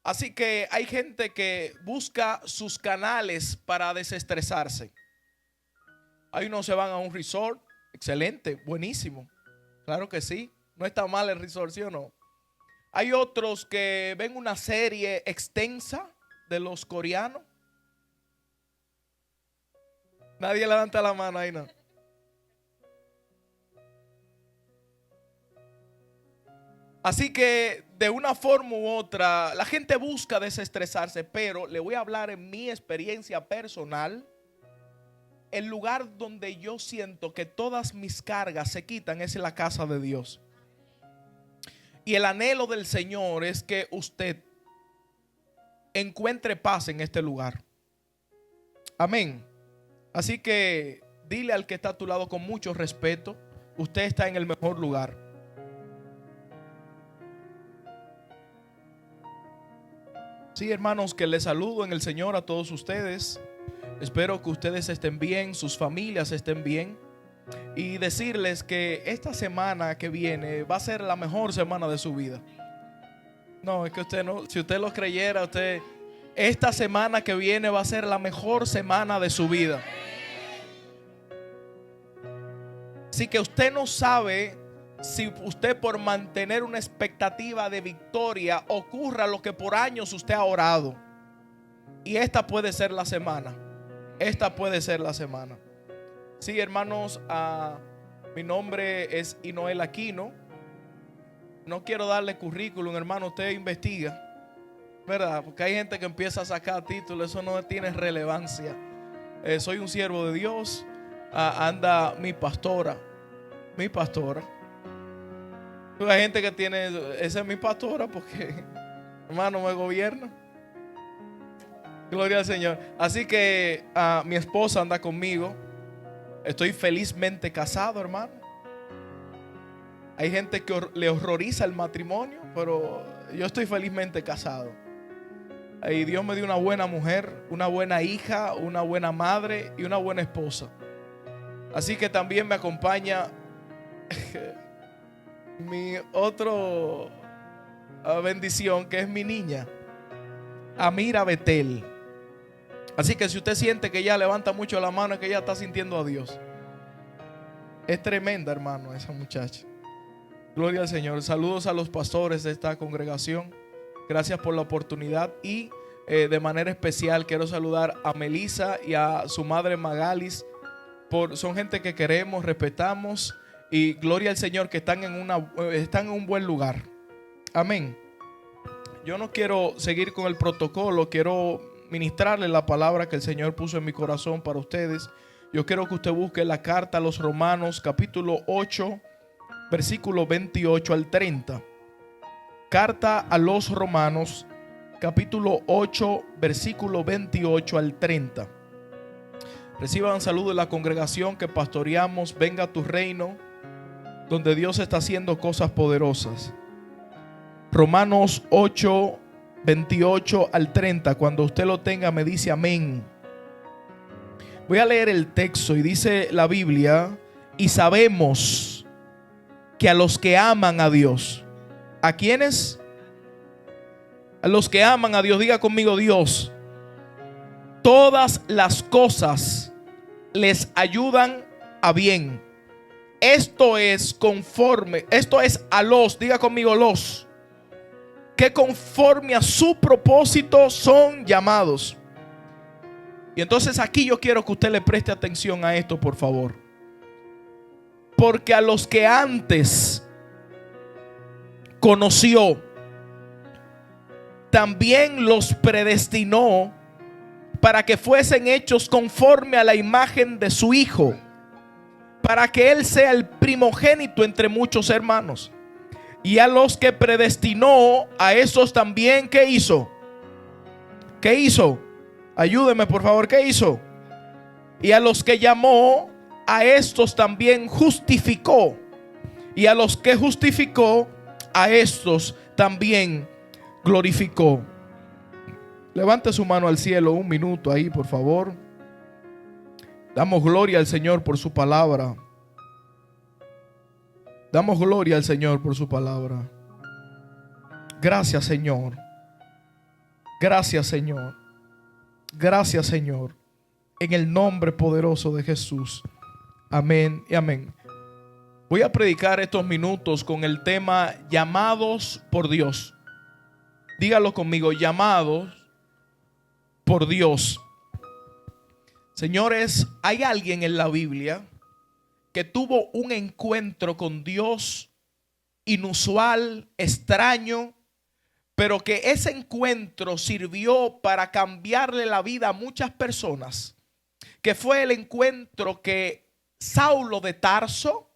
Así que hay gente que busca sus canales para desestresarse. Hay unos se van a un resort, excelente, buenísimo. Claro que sí, no está mal el resort, ¿sí o no? Hay otros que ven una serie extensa de los coreanos. Nadie levanta la mano ahí, no. Así que de una forma u otra, la gente busca desestresarse, pero le voy a hablar en mi experiencia personal. El lugar donde yo siento que todas mis cargas se quitan es en la casa de Dios. Y el anhelo del Señor es que usted encuentre paz en este lugar. Amén. Así que dile al que está a tu lado con mucho respeto: usted está en el mejor lugar. Sí, hermanos, que les saludo en el Señor a todos ustedes. Espero que ustedes estén bien, sus familias estén bien. Y decirles que esta semana que viene va a ser la mejor semana de su vida. No, es que usted no, si usted lo creyera, esta semana que viene va a ser la mejor semana de su vida. Así que usted no sabe si usted, por mantener una expectativa de victoria, ocurra lo que por años usted ha orado. Y esta puede ser la semana. Esta puede ser la semana. Sí, hermanos, mi nombre es Inoel Aquino. No quiero darle currículum, hermano, usted investiga, ¿verdad? Porque hay gente que empieza a sacar títulos, eso no tiene relevancia. Soy un siervo de Dios. Anda mi pastora. Hay gente que tiene, esa es mi pastora porque, hermano, me gobierna. Gloria al Señor. Así que mi esposa anda conmigo. Estoy felizmente casado, hermano. Hay gente que le horroriza el matrimonio, pero yo estoy felizmente casado. Y Dios me dio una buena mujer, una buena hija, una buena madre y una buena esposa. Así que también me acompaña mi otro bendición, que es mi niña, Amira Betel. Así que si usted siente que ella levanta mucho la mano, es que ella está sintiendo a Dios. Es tremenda, hermano, esa muchacha. Gloria al Señor. Saludos a los pastores de esta congregación. Gracias por la oportunidad. Y de manera especial quiero saludar a Melissa y a su madre Magalis. Son gente que queremos, respetamos. Y gloria al Señor, que están en un buen lugar. Amén. Yo no quiero seguir con el protocolo. Quiero ministrarle la palabra que el Señor puso en mi corazón para ustedes. Yo quiero que usted busque la carta a los Romanos, capítulo 8, versículo 28 al 30. Carta a los Romanos, capítulo 8, versículo 28 al 30. Reciban saludo de la congregación que pastoreamos. Venga a tu reino, donde Dios está haciendo cosas poderosas. Romanos 8, 28 al 30. Cuando usted lo tenga, me dice amén. Voy a leer el texto y dice la Biblia: y sabemos que a los que aman a Dios, ¿a quiénes? A los que aman a Dios, diga conmigo: Dios, todas las cosas les ayudan a bien. Esto es a los, diga conmigo, los que conforme a su propósito son llamados. Y entonces aquí yo quiero que usted le preste atención a esto, por favor. Porque a los que antes conoció, también los predestinó para que fuesen hechos conforme a la imagen de su Hijo, para que Él sea el primogénito entre muchos hermanos. Y a los que predestinó, a esos también, ¿qué hizo? ¿Qué hizo? Ayúdeme, por favor, ¿qué hizo? Y a los que llamó, a estos también justificó. Y a los que justificó, a estos también glorificó. Levante su mano al cielo un minuto ahí, por favor. Damos gloria al Señor por su palabra. Damos gloria al Señor por su palabra. Gracias, Señor. Gracias, Señor. Gracias, Señor. En el nombre poderoso de Jesús. Amén y amén. Voy a predicar estos minutos con el tema llamados por Dios. Dígalo conmigo, llamados por Dios. Señores, hay alguien en la Biblia que tuvo un encuentro con Dios inusual, extraño, pero que ese encuentro sirvió para cambiarle la vida a muchas personas, que fue el encuentro que Saulo de Tarso,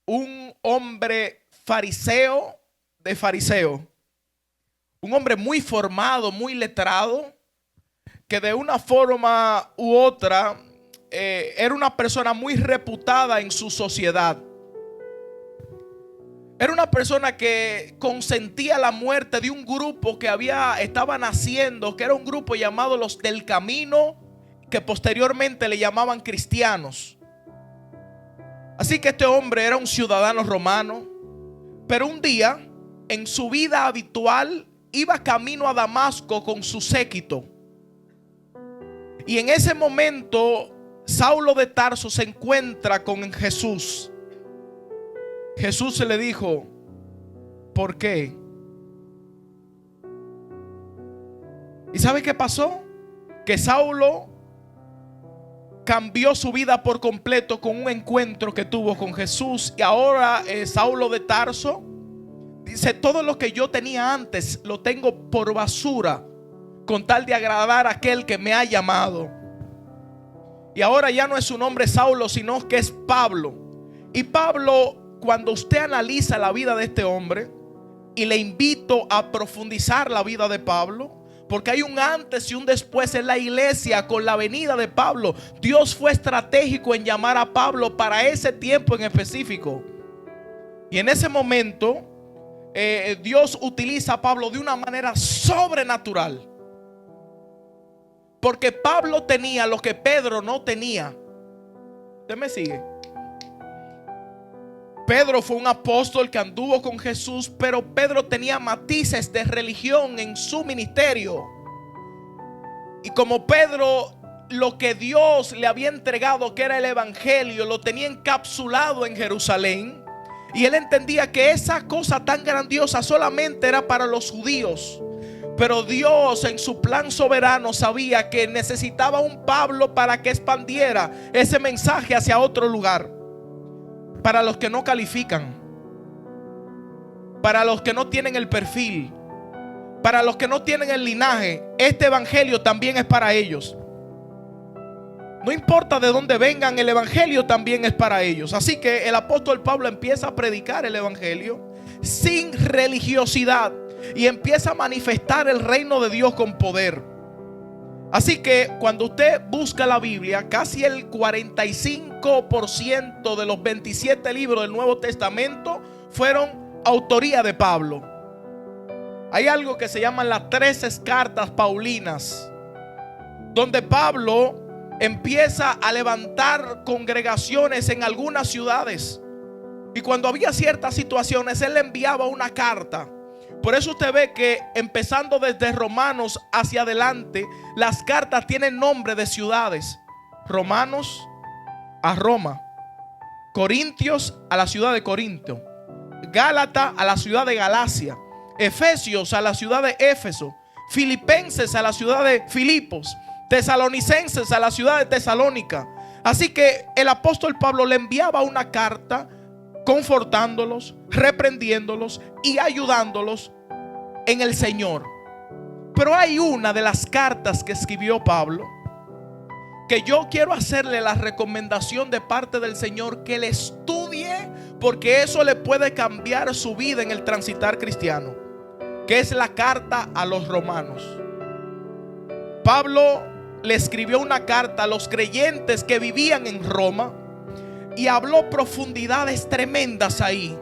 un hombre fariseo de fariseo, un hombre muy formado, muy letrado, que de una forma u otra era una persona muy reputada en su sociedad. Era una persona que consentía la muerte de un grupo que estaba naciendo, que era un grupo llamado los del Camino, que posteriormente le llamaban cristianos. Así que este hombre era un ciudadano romano, pero un día en su vida habitual iba camino a Damasco con su séquito. Y en ese momento Saulo de Tarso se encuentra con Jesús. Jesús se le dijo: ¿por qué? ¿Y sabe qué pasó? Que Saulo cambió su vida por completo con un encuentro que tuvo con Jesús. Y ahora Saulo de Tarso dice: todo lo que yo tenía antes lo tengo por basura, con tal de agradar a aquel que me ha llamado. Y ahora ya no es su nombre Saulo, sino que es Pablo. Y Pablo, cuando usted analiza la vida de este hombre, y le invito a profundizar la vida de Pablo, porque hay un antes y un después en la iglesia con la venida de Pablo. Dios fue estratégico en llamar a Pablo para ese tiempo en específico. Y en ese momento Dios utiliza a Pablo de una manera sobrenatural, porque Pablo tenía lo que Pedro no tenía. ¿Usted me sigue? Pedro fue un apóstol que anduvo con Jesús, pero Pedro tenía matices de religión en su ministerio. Y como Pedro, lo que Dios le había entregado, que era el evangelio, lo tenía encapsulado en Jerusalén, y él entendía que esa cosa tan grandiosa solamente era para los judíos. Pero Dios, en su plan soberano, sabía que necesitaba un Pablo para que expandiera ese mensaje hacia otro lugar. Para los que no califican, para los que no tienen el perfil, para los que no tienen el linaje, este evangelio también es para ellos. No importa de dónde vengan, el evangelio también es para ellos. Así que el apóstol Pablo empieza a predicar el evangelio sin religiosidad y empieza a manifestar el reino de Dios con poder. Así que cuando usted busca la Biblia, casi el 45% de los 27 libros del Nuevo Testamento fueron autoría de Pablo. Hay algo que se llaman las 13 cartas paulinas, donde Pablo empieza a levantar congregaciones en algunas ciudades. Y cuando había ciertas situaciones, él le enviaba una carta. Por eso usted ve que empezando desde Romanos hacia adelante, las cartas tienen nombre de ciudades. Romanos a Roma, Corintios a la ciudad de Corinto, Gálatas a la ciudad de Galacia, Efesios a la ciudad de Éfeso, Filipenses a la ciudad de Filipos, Tesalonicenses a la ciudad de Tesalónica. Así que el apóstol Pablo le enviaba una carta confortándolos, reprendiéndolos y ayudándolos en el Señor. Pero hay una de las cartas que escribió Pablo que yo quiero hacerle la recomendación de parte del Señor que le estudie, porque eso le puede cambiar su vida en el transitar cristiano, que es la carta a los romanos. Pablo le escribió una carta a los creyentes que vivían en Roma y habló profundidades tremendas ahí.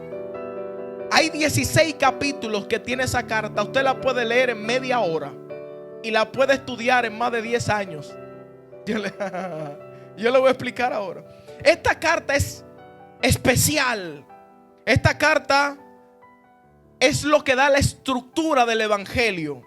Hay 16 capítulos que tiene esa carta. Usted la puede leer en media hora y la puede estudiar en más de 10 años. Yo le voy a explicar ahora. Esta carta es especial. Esta carta es lo que da la estructura del evangelio.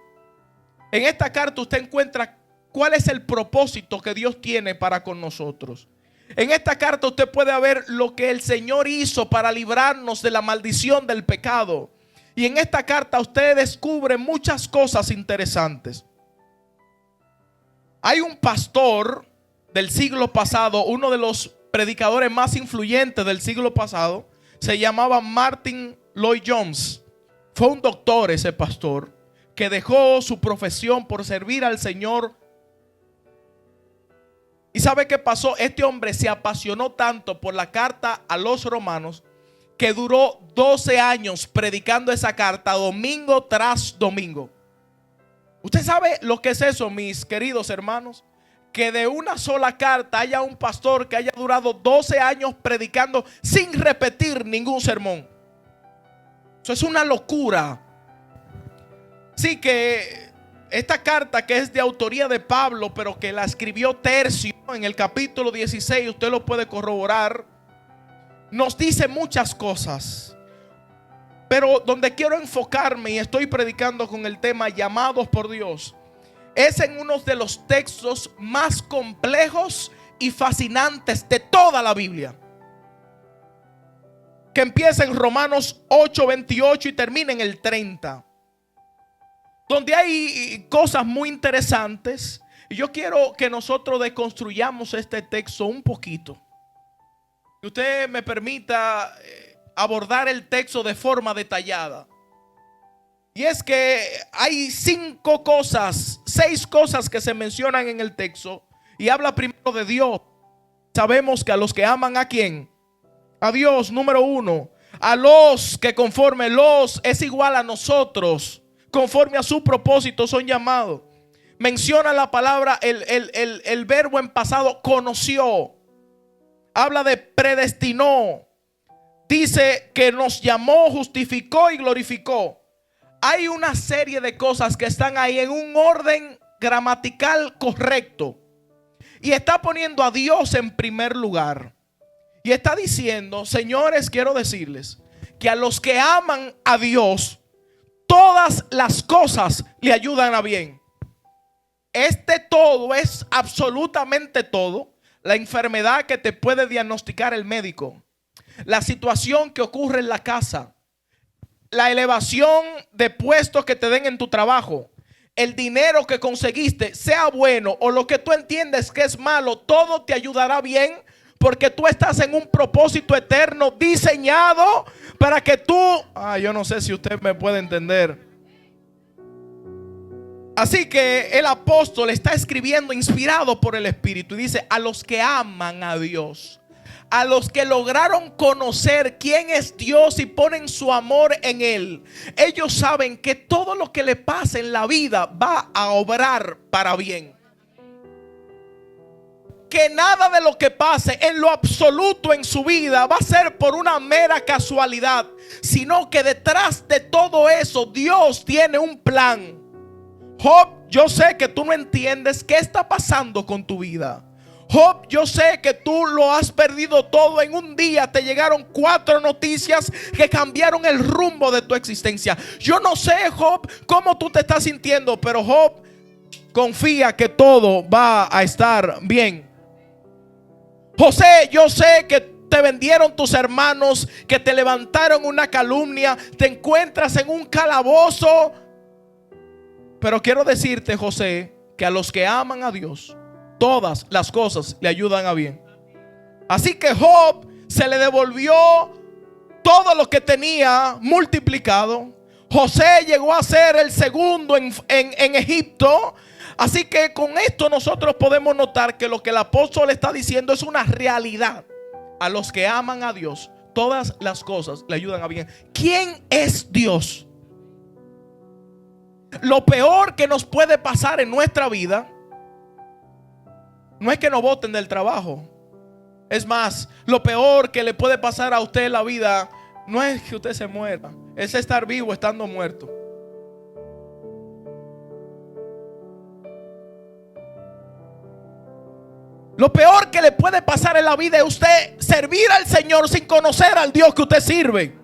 En esta carta usted encuentra cuál es el propósito que Dios tiene para con nosotros. En esta carta usted puede ver lo que el Señor hizo para librarnos de la maldición del pecado. Y en esta carta usted descubre muchas cosas interesantes. Hay un pastor del siglo pasado, uno de los predicadores más influyentes del siglo pasado, se llamaba Martin Lloyd-Jones. Fue un doctor ese pastor que dejó su profesión por servir al Señor. ¿Y sabe qué pasó? Este hombre se apasionó tanto por la carta a los romanos que duró 12 años predicando esa carta domingo tras domingo. ¿Usted sabe lo que es eso, mis queridos hermanos? Que de una sola carta haya un pastor que haya durado 12 años predicando sin repetir ningún sermón. Eso es una locura. Así que esta carta, que es de autoría de Pablo, pero que la escribió Tercio en el capítulo 16, usted lo puede corroborar, nos dice muchas cosas. Pero donde quiero enfocarme, y estoy predicando con el tema llamados por Dios, es en uno de los textos más complejos y fascinantes de toda la Biblia, que empieza en Romanos 8:28 y termina en el 30, donde hay cosas muy interesantes. Y yo quiero que nosotros deconstruyamos este texto un poquito. Que usted me permita abordar el texto de forma detallada. Y es que hay 6 cosas que se mencionan en el texto. Y habla primero de Dios. Sabemos que a los que aman, ¿a quién? A Dios, número 1. A los que conforme los es igual a nosotros, conforme a su propósito son llamados. Menciona la palabra, el verbo en pasado, conoció. Habla de predestinó. Dice que nos llamó, justificó y glorificó. Hay una serie de cosas que están ahí en un orden gramatical correcto. Y está poniendo a Dios en primer lugar. Y está diciendo, señores, quiero decirles que a los que aman a Dios, todas las cosas le ayudan a bien. Este todo es absolutamente todo. La enfermedad que te puede diagnosticar el médico, la situación que ocurre en la casa, la elevación de puestos que te den en tu trabajo, el dinero que conseguiste, sea bueno o lo que tú entiendes que es malo, todo te ayudará bien, porque tú estás en un propósito eterno diseñado para que tú, yo no sé si usted me puede entender. Así que el apóstol está escribiendo inspirado por el Espíritu y dice: a los que aman a Dios, a los que lograron conocer quién es Dios y ponen su amor en Él, ellos saben que todo lo que le pasa en la vida va a obrar para bien. Que nada de lo que pase en lo absoluto en su vida va a ser por una mera casualidad, sino que detrás de todo eso Dios tiene un plan. Job, yo sé que tú no entiendes qué está pasando con tu vida. Job, yo sé que tú lo has perdido todo en un día. Te llegaron 4 noticias que cambiaron el rumbo de tu existencia. Yo no sé, Job, cómo tú te estás sintiendo, pero Job, confía que todo va a estar bien. José, yo sé que te vendieron tus hermanos, que te levantaron una calumnia, te encuentras en un calabozo. Pero quiero decirte, José, que a los que aman a Dios, todas las cosas le ayudan a bien. Así que Job se le devolvió todo lo que tenía multiplicado. José llegó a ser el segundo en Egipto. Así que con esto nosotros podemos notar que lo que el apóstol está diciendo es una realidad. A los que aman a Dios, todas las cosas le ayudan a bien. ¿Quién es Dios? Lo peor que nos puede pasar en nuestra vida no es que nos boten del trabajo. Es más, lo peor que le puede pasar a usted en la vida no es que usted se muera, es estar vivo estando muerto. Lo peor que le puede pasar en la vida es usted servir al Señor sin conocer al Dios que usted sirve.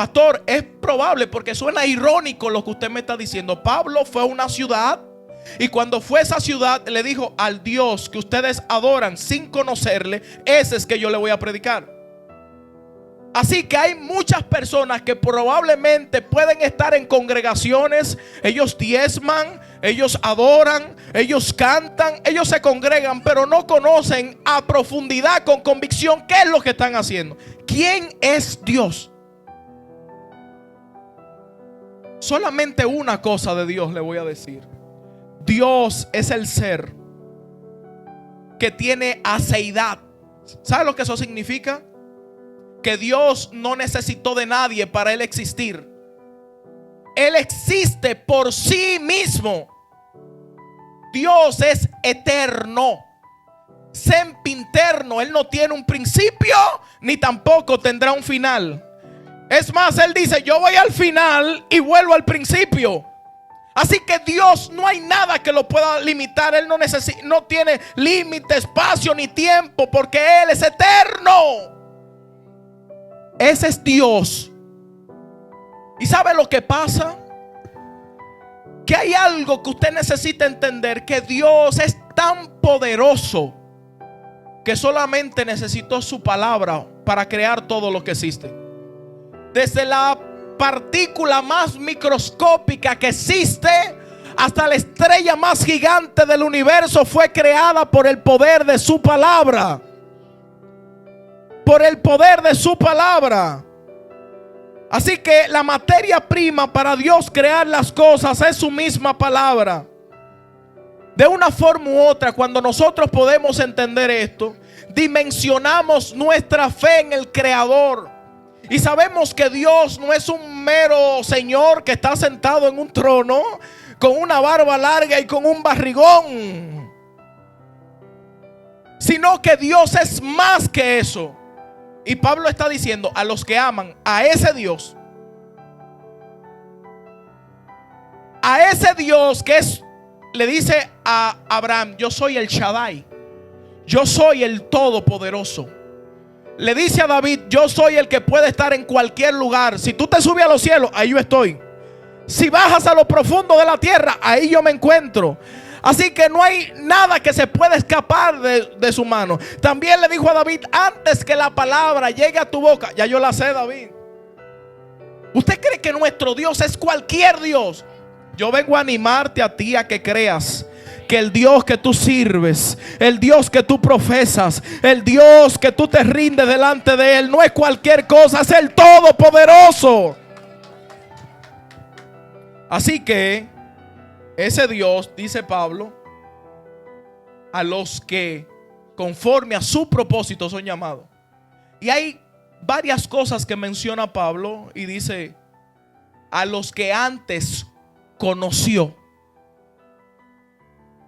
pastor, es probable porque suena irónico lo que usted me está diciendo. Pablo fue a una ciudad y cuando fue a esa ciudad le dijo al Dios que ustedes adoran sin conocerle, ese es que yo le voy a predicar. Así que hay muchas personas que probablemente pueden estar en congregaciones, ellos diezman, ellos adoran, ellos cantan, ellos se congregan, pero no conocen a profundidad, con convicción, qué es lo que están haciendo. ¿Quién es Dios? Solamente una cosa de Dios le voy a decir. Dios es el ser que tiene aceidad. ¿Sabe lo que eso significa? Que Dios no necesitó de nadie para Él existir. Él existe por sí mismo. Dios es eterno, sempiterno. Él no tiene un principio ni tampoco tendrá un final. Es más, Él dice: yo voy al final y vuelvo al principio. Así que Dios, no hay nada que lo pueda limitar. Él no tiene límite, espacio ni tiempo, porque Él es eterno. Ese es Dios. ¿Y sabe lo que pasa? Que hay algo que usted necesita entender: que Dios es tan poderoso que solamente necesitó su palabra para crear todo lo que existe. Desde la partícula más microscópica que existe hasta la estrella más gigante del universo fue creada por el poder de su palabra. Por el poder de su palabra. Así que la materia prima para Dios crear las cosas es su misma palabra. De una forma u otra, cuando nosotros podemos entender esto, dimensionamos nuestra fe en el Creador. Y sabemos que Dios no es un mero señor que está sentado en un trono con una barba larga y con un barrigón, sino que Dios es más que eso. Y Pablo está diciendo a los que aman a ese Dios que es, le dice a Abraham: yo soy el Shaddai, yo soy el Todopoderoso. Le dice a David: yo soy el que puede estar en cualquier lugar. Si tú te subes a los cielos, ahí yo estoy. Si bajas a lo profundo de la tierra, ahí yo me encuentro. Así que no hay nada que se pueda escapar de su mano. También le dijo a David: antes que la palabra llegue a tu boca, ya yo la sé, David. ¿Usted cree que nuestro Dios es cualquier Dios? Yo vengo a animarte a ti a que creas que el Dios que tú sirves, el Dios que tú profesas, el Dios que tú te rindes delante de Él, no es cualquier cosa, es el Todopoderoso. Así que ese Dios, dice Pablo, a los que conforme a su propósito son llamados. Y hay varias cosas que menciona Pablo y dice: a los que antes conoció.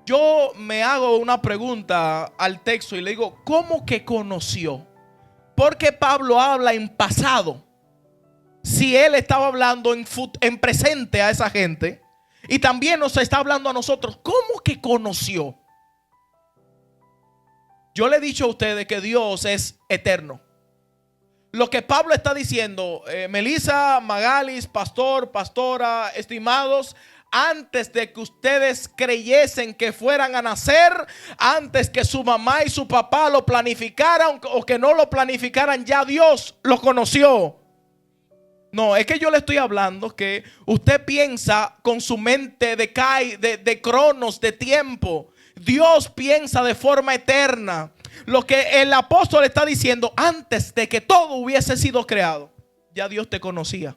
Yo me hago una pregunta al texto y le digo: ¿cómo que conoció? Porque Pablo habla en pasado, si él estaba hablando en presente a esa gente. Y también nos está hablando a nosotros. ¿Cómo que conoció? Yo le he dicho a ustedes que Dios es eterno. Lo que Pablo está diciendo, Melissa, Magalis, pastor, pastora, estimados, antes de que ustedes creyesen que fueran a nacer, antes que su mamá y su papá lo planificaran o que no lo planificaran, ya Dios lo conoció. No, es que yo le estoy hablando que usted piensa con su mente de cronos, de tiempo. Dios piensa de forma eterna. Lo que el apóstol está diciendo: antes de que todo hubiese sido creado, ya Dios te conocía.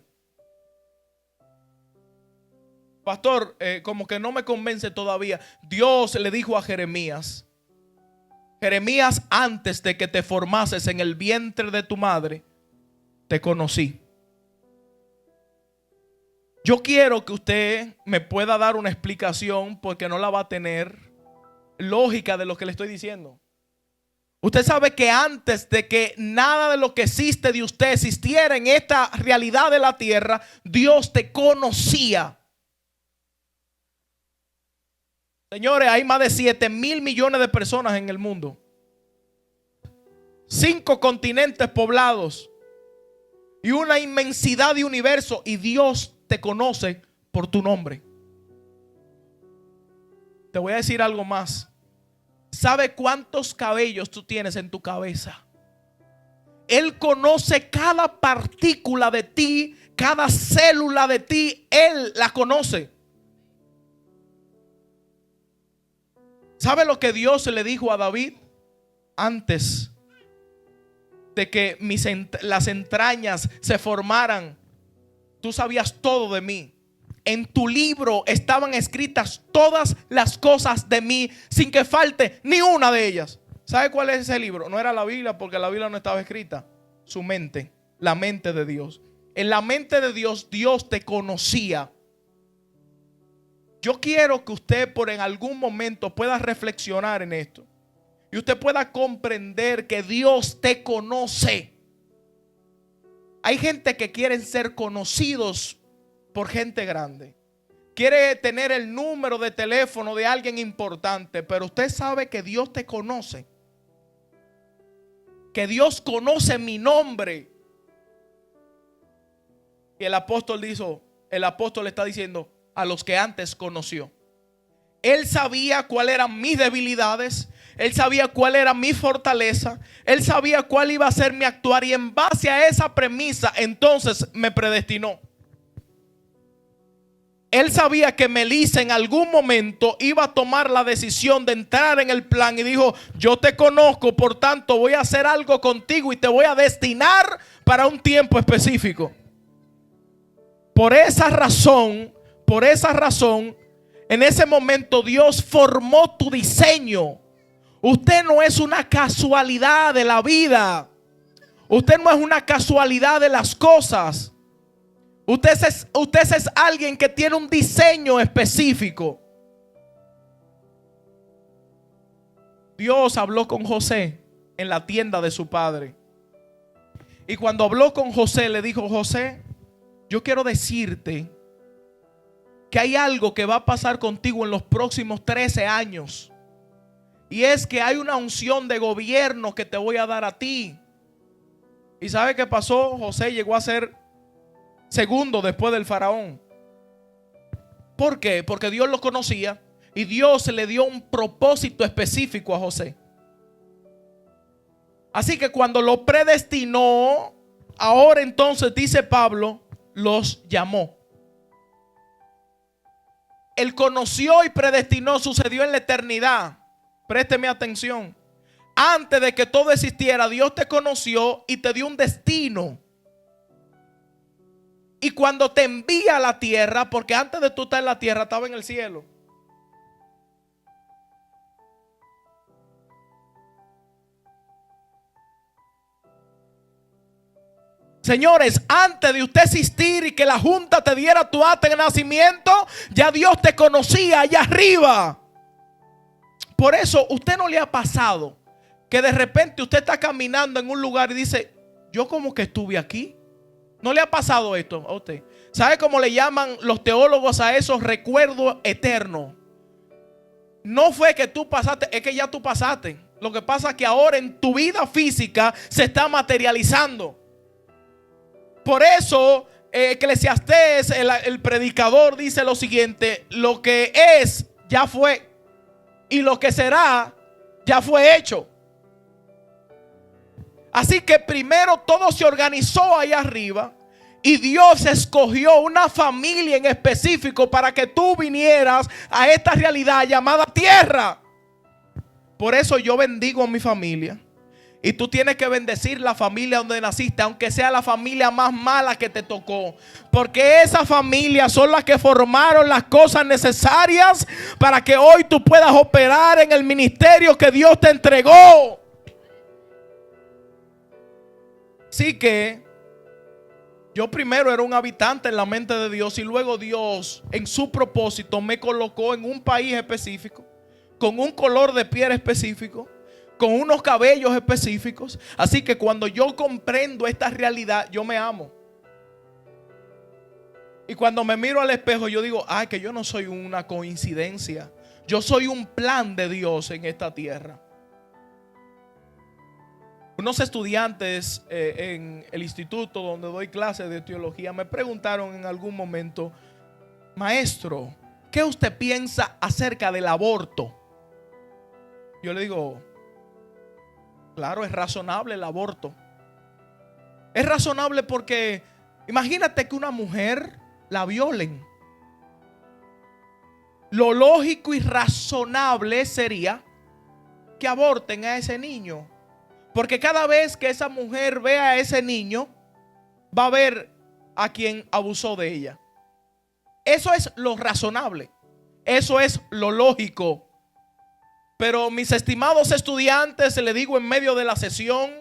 Pastor, como que no me convence todavía. Dios le dijo a Jeremías: Jeremías, antes de que te formases en el vientre de tu madre, te conocí. Yo quiero que usted me pueda dar una explicación, porque no la va a tener, lógica de lo que le estoy diciendo. Usted sabe que antes de que nada de lo que existe de usted existiera en esta realidad de la tierra, Dios te conocía. Señores, hay más de 7,000 millones de personas en el mundo, 5 continentes poblados. y una inmensidad de universo, y Dios te conoce por tu nombre. Te voy a decir algo más. ¿Sabe cuántos cabellos tú tienes en tu cabeza? Él conoce cada partícula de ti, cada célula de ti, Él la conoce. ¿Sabe lo que Dios le dijo a David antes de que las entrañas se formaran? Tú sabías todo de mí. En tu libro estaban escritas todas las cosas de mí, sin que falte ni una de ellas. ¿Sabe cuál es ese libro? No era la Biblia, porque la Biblia no estaba escrita. Su mente, la mente de Dios. En la mente de Dios, Dios te conocía. Yo quiero que usted por en algún momento pueda reflexionar en esto. Y usted pueda comprender que Dios te conoce. Hay gente que quieren ser conocidos por gente grande. Quiere tener el número de teléfono de alguien importante, pero usted sabe que Dios te conoce. Que Dios conoce mi nombre. Y el apóstol está diciendo a los que antes conoció. Él sabía cuáles eran mis debilidades. Él sabía cuál era mi fortaleza. Él sabía cuál iba a ser mi actuar. Y en base a esa premisa, entonces me predestinó. Él sabía que Melissa en algún momento iba a tomar la decisión de entrar en el plan. Y dijo: yo te conozco, por tanto voy a hacer algo contigo y te voy a destinar para un tiempo específico. Por esa razón, en ese momento Dios formó tu diseño. Usted no es una casualidad de la vida. Usted no es una casualidad de las cosas. Usted es alguien que tiene un diseño específico. Dios habló con José en la tienda de su padre. Y cuando habló con José, le dijo: José, yo quiero decirte que hay algo que va a pasar contigo en los próximos 13 años. Y es que hay una unción de gobierno que te voy a dar a ti. ¿Y sabe qué pasó? José llegó a ser segundo después del faraón. ¿Por qué? Porque Dios lo conocía y Dios le dio un propósito específico a José. Así que cuando lo predestinó, ahora entonces, dice Pablo, los llamó. Él conoció y predestinó, sucedió en la eternidad. Présteme atención. Antes de que todo existiera, Dios te conoció y te dio un destino. Y cuando te envía a la tierra, porque antes de tú estar en la tierra estaba en el cielo. Señores, antes de usted existir y que la junta te diera tu acta de nacimiento, ya Dios te conocía allá arriba. Por eso, ¿usted no le ha pasado que de repente usted está caminando en un lugar y dice: yo como que estuve aquí? ¿No le ha pasado esto a usted? ¿Sabe cómo le llaman los teólogos a esos recuerdos eternos? No fue que tú pasaste, es que ya tú pasaste. Lo que pasa es que ahora en tu vida física se está materializando. Por eso Eclesiastés, el predicador, dice lo siguiente: lo que es ya fue, y lo que será ya fue hecho. Así que primero todo se organizó allá arriba y Dios escogió una familia en específico para que tú vinieras a esta realidad llamada tierra. Por eso yo bendigo a mi familia. Y tú tienes que bendecir la familia donde naciste, aunque sea la familia más mala que te tocó. Porque esas familias son las que formaron las cosas necesarias para que hoy tú puedas operar en el ministerio que Dios te entregó. Así que yo primero era un habitante en la mente de Dios y luego Dios en su propósito me colocó en un país específico, con un color de piel específico, con unos cabellos específicos. Así que cuando yo comprendo esta realidad, yo me amo. Y cuando me miro al espejo, yo digo: ay, que yo no soy una coincidencia. Yo soy un plan de Dios en esta tierra. Unos estudiantes en el instituto donde doy clases de teología me preguntaron en algún momento: maestro, ¿qué usted piensa acerca del aborto? Yo le digo: claro, es razonable el aborto. Es razonable porque imagínate que una mujer la violen. Lo lógico y razonable sería que aborten a ese niño. Porque cada vez que esa mujer vea a ese niño, va a ver a quien abusó de ella. Eso es lo razonable. Eso es lo lógico. Pero mis estimados estudiantes, le digo en medio de la sesión,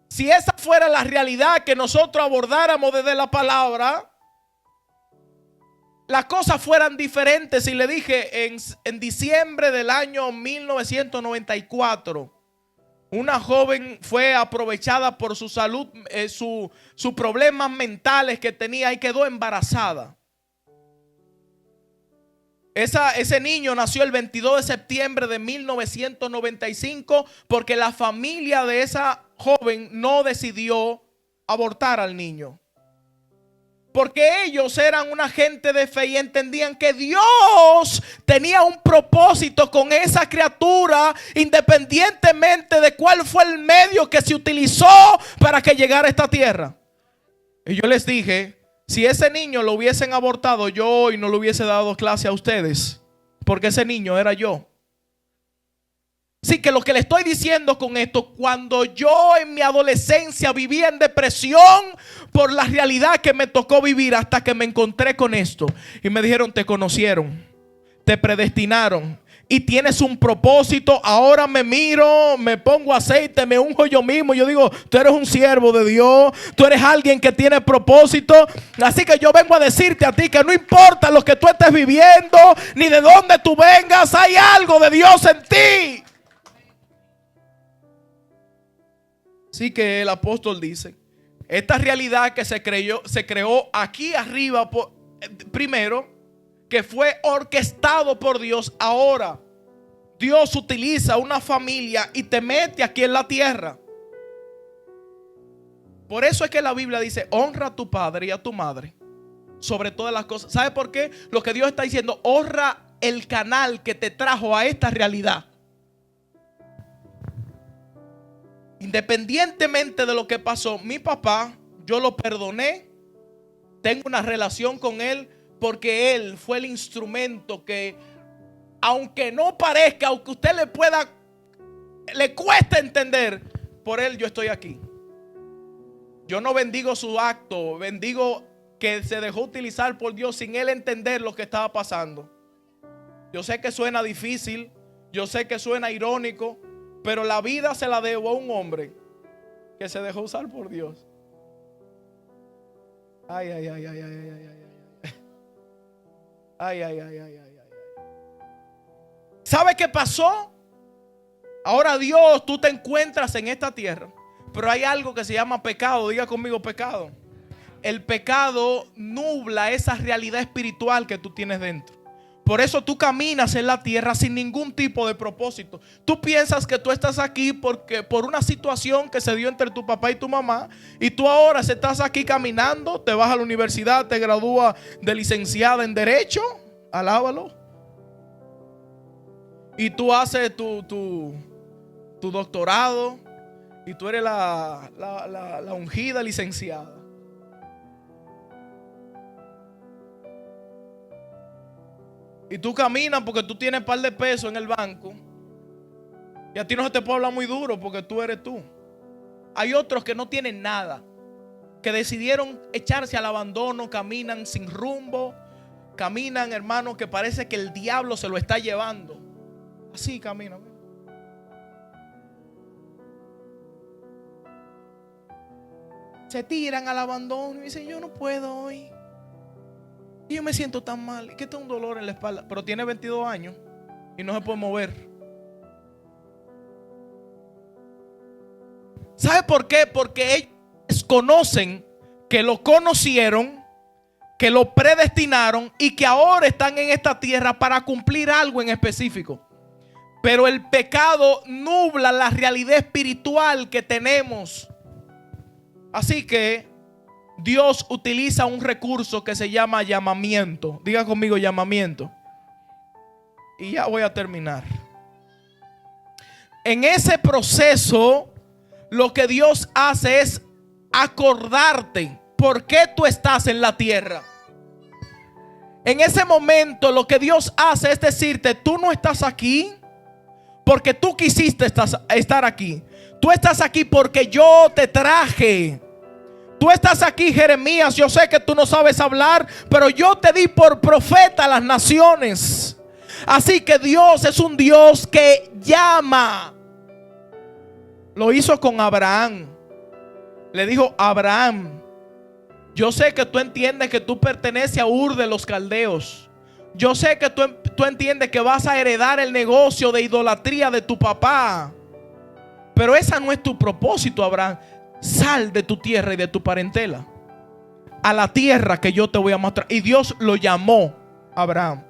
si esa fuera la realidad que nosotros abordáramos desde la palabra, las cosas fueran diferentes. Y le dije en diciembre del año 1994, una joven fue aprovechada por su salud, sus problemas mentales que tenía, y quedó embarazada. Ese niño nació el 22 de septiembre de 1995 porque la familia de esa joven no decidió abortar al niño. Porque ellos eran una gente de fe y entendían que Dios tenía un propósito con esa criatura, independientemente de cuál fue el medio que se utilizó para que llegara a esta tierra. Y yo les dije: si ese niño lo hubiesen abortado, yo hoy no le hubiese dado clase a ustedes, porque ese niño era yo. Así que lo que le estoy diciendo con esto: cuando yo en mi adolescencia vivía en depresión por la realidad que me tocó vivir, hasta que me encontré con esto y me dijeron: te conocieron, te predestinaron y tienes un propósito. Ahora me miro, me pongo aceite, me unjo yo mismo. Yo digo: tú eres un siervo de Dios, tú eres alguien que tiene propósito. Así que yo vengo a decirte a ti que no importa lo que tú estés viviendo, ni de dónde tú vengas, hay algo de Dios en ti. Así que el apóstol dice: esta realidad que se creó aquí arriba primero, que fue orquestado por Dios. Ahora Dios utiliza una familia y te mete aquí en la tierra. Por eso es que la Biblia dice: honra a tu padre y a tu madre sobre todas las cosas. ¿Sabe por qué? Lo que Dios está diciendo: honra el canal que te trajo a esta realidad. Independientemente de lo que pasó, mi papá, yo lo perdoné. Tengo una relación con él porque él fue el instrumento que, aunque no parezca, aunque usted le cueste entender, por él yo estoy aquí. Yo no bendigo su acto, bendigo que se dejó utilizar por Dios sin él entender lo que estaba pasando. Yo sé que suena difícil, yo sé que suena irónico, pero la vida se la debo a un hombre que se dejó usar por Dios. Ay, ay, ay, ay, ay, ay, ay, ay, ay, ay, ay, ay. ¿Sabe qué pasó? Ahora Dios, tú te encuentras en esta tierra, pero hay algo que se llama pecado. Diga conmigo: pecado. El pecado nubla esa realidad espiritual que tú tienes dentro. Por eso tú caminas en la tierra sin ningún tipo de propósito. Tú piensas que tú estás aquí porque por una situación que se dio entre tu papá y tu mamá, y tú ahora estás aquí caminando, te vas a la universidad, te gradúas de licenciada en Derecho, alábalo, y tú haces tu doctorado y tú eres la ungida licenciada. Y tú caminas porque tú tienes un par de pesos en el banco. Y a ti no se te puede hablar muy duro porque tú eres tú. Hay otros que no tienen nada, que decidieron echarse al abandono, caminan sin rumbo. Caminan, hermano, que parece que el diablo se lo está llevando. Así caminan. Se tiran al abandono y dicen: yo no puedo hoy. Y yo me siento tan mal, que tengo un dolor en la espalda. Pero tiene 22 años y no se puede mover. ¿Sabe por qué? Porque ellos conocen que lo conocieron, que lo predestinaron y que ahora están en esta tierra para cumplir algo en específico. Pero el pecado nubla la realidad espiritual que tenemos. Así que Dios utiliza un recurso que se llama llamamiento. Diga conmigo, llamamiento. Y ya voy a terminar. En ese proceso, lo que Dios hace es acordarte por qué tú estás en la tierra. En ese momento, lo que Dios hace es decirte: tú no estás aquí porque tú quisiste estar aquí. Tú estás aquí porque yo te traje. Tú estás aquí, Jeremías. Yo sé que tú no sabes hablar, pero yo te di por profeta a las naciones. Así que Dios es un Dios que llama. Lo hizo con Abraham. Le dijo: Abraham, yo sé que tú entiendes que tú perteneces a Ur de los Caldeos. Yo sé que tú entiendes que vas a heredar el negocio de idolatría de tu papá. Pero ese no es tu propósito, Abraham. Sal de tu tierra y de tu parentela a la tierra que yo te voy a mostrar. Y Dios lo llamó a Abraham.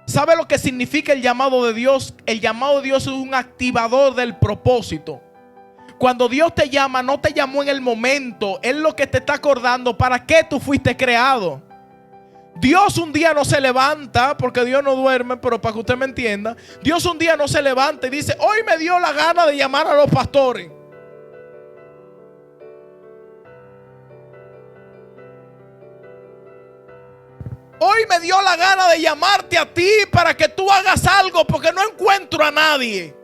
¿Sabe lo que significa el llamado de Dios? El llamado de Dios es un activador del propósito. Cuando Dios te llama, no te llamó en el momento. Él lo que te está acordando para qué tú fuiste creado. Dios un día no se levanta, porque Dios no duerme, pero para que usted me entienda, Dios un día no se levanta y dice: hoy me dio la gana de llamar a los pastores. Hoy me dio la gana de llamarte a ti para que tú hagas algo, porque no encuentro a nadie.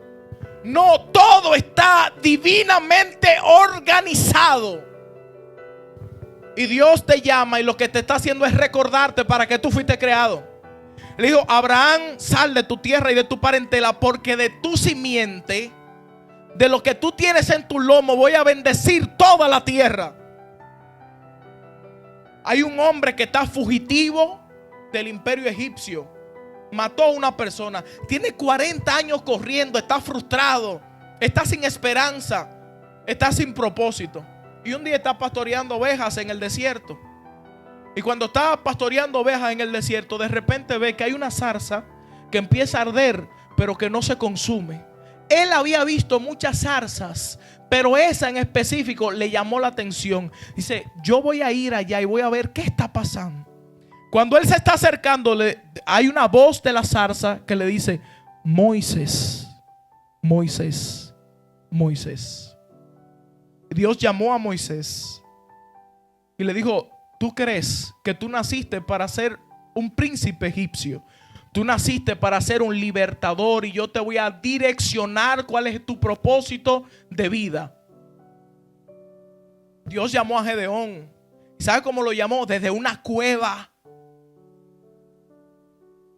No, todo está divinamente organizado. Y Dios te llama y lo que te está haciendo es recordarte para que tú fuiste creado. Le dijo: Abraham, sal de tu tierra y de tu parentela, porque de tu simiente, de lo que tú tienes en tu lomo, voy a bendecir toda la tierra. Hay un hombre que está fugitivo del imperio egipcio. Mató a una persona. Tiene 40 años corriendo. Está frustrado. Está sin esperanza. Está sin propósito. Y un día está pastoreando ovejas en el desierto. Y cuando está pastoreando ovejas en el desierto, de repente ve que hay una zarza que empieza a arder, pero que no se consume. Él había visto muchas zarzas, pero esa en específico le llamó la atención. Dice: yo voy a ir allá y voy a ver qué está pasando. Cuando él se está acercando, hay una voz de la zarza que le dice: Moisés, Moisés, Moisés. Dios llamó a Moisés y le dijo: ¿tú crees que tú naciste para ser un príncipe egipcio? Tú naciste para ser un libertador y yo te voy a direccionar cuál es tu propósito de vida. Dios llamó a Gedeón. ¿Sabe cómo lo llamó? Desde una cueva.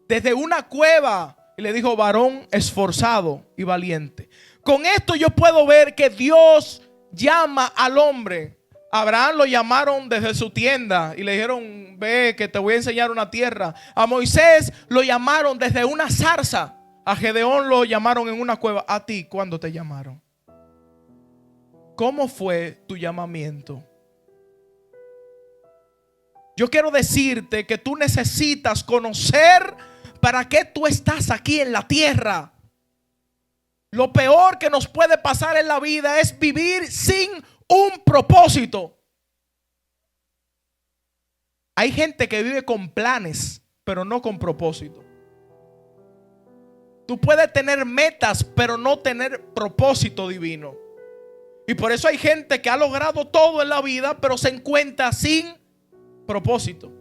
Desde una cueva. Y le dijo: varón esforzado y valiente. Con esto yo puedo ver que Dios llama al hombre. Abraham lo llamaron desde su tienda y le dijeron: ve que te voy a enseñar una tierra. A Moisés lo llamaron desde una zarza. A Gedeón lo llamaron en una cueva. A ti, ¿cuándo te llamaron? ¿Cómo fue tu llamamiento? Yo quiero decirte que tú necesitas conocer para qué tú estás aquí en la tierra. Lo peor que nos puede pasar en la vida es vivir sin un propósito. Hay gente que vive con planes, pero no con propósito. Tú puedes tener metas, pero no tener propósito divino. Y por eso hay gente que ha logrado todo en la vida, pero se encuentra sin propósito.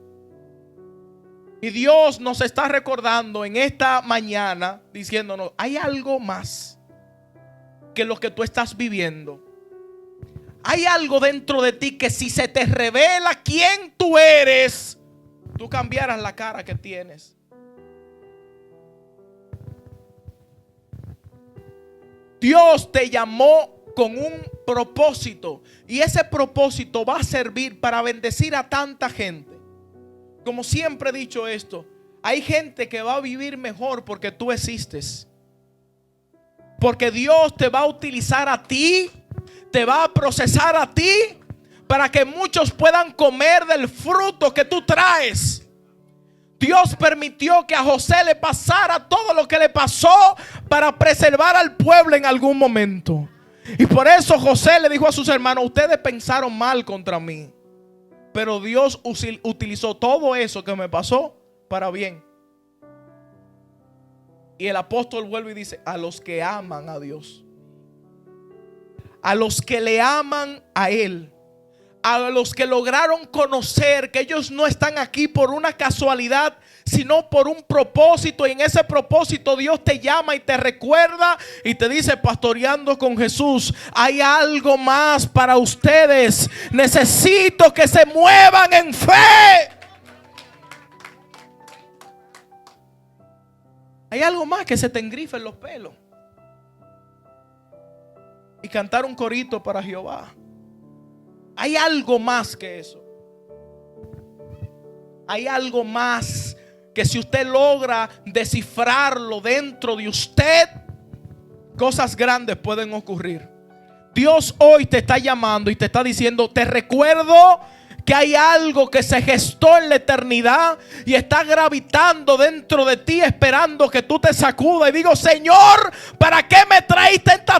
Y Dios nos está recordando en esta mañana, diciéndonos: hay algo más que lo que tú estás viviendo. Hay algo dentro de ti que si se te revela quién tú eres, tú cambiarás la cara que tienes. Dios te llamó con un propósito y ese propósito va a servir para bendecir a tanta gente. Como siempre he dicho esto, hay gente que va a vivir mejor porque tú existes. Porque Dios te va a utilizar a ti, te va a procesar a ti para que muchos puedan comer del fruto que tú traes. Dios permitió que a José le pasara todo lo que le pasó para preservar al pueblo en algún momento. Y por eso José le dijo a sus hermanos: ustedes pensaron mal contra mí, pero Dios utilizó todo eso que me pasó para bien. Y el apóstol vuelve y dice: a los que aman a Dios, a los que le aman a Él, a los que lograron conocer que ellos no están aquí por una casualidad, sino por un propósito. Y en ese propósito Dios te llama y te recuerda y te dice: Pastoreando con Jesús, hay algo más para ustedes. Necesito que se muevan en fe. Hay algo más, que se te engrifen los pelos y cantar un corito para Jehová. Hay algo más que eso. Hay algo más que si usted logra descifrarlo dentro de usted, cosas grandes pueden ocurrir. Dios hoy te está llamando y te está diciendo: te recuerdo que hay algo que se gestó en la eternidad y está gravitando dentro de ti, esperando que tú te sacudas. Y digo: Señor, ¿para qué me traíste esta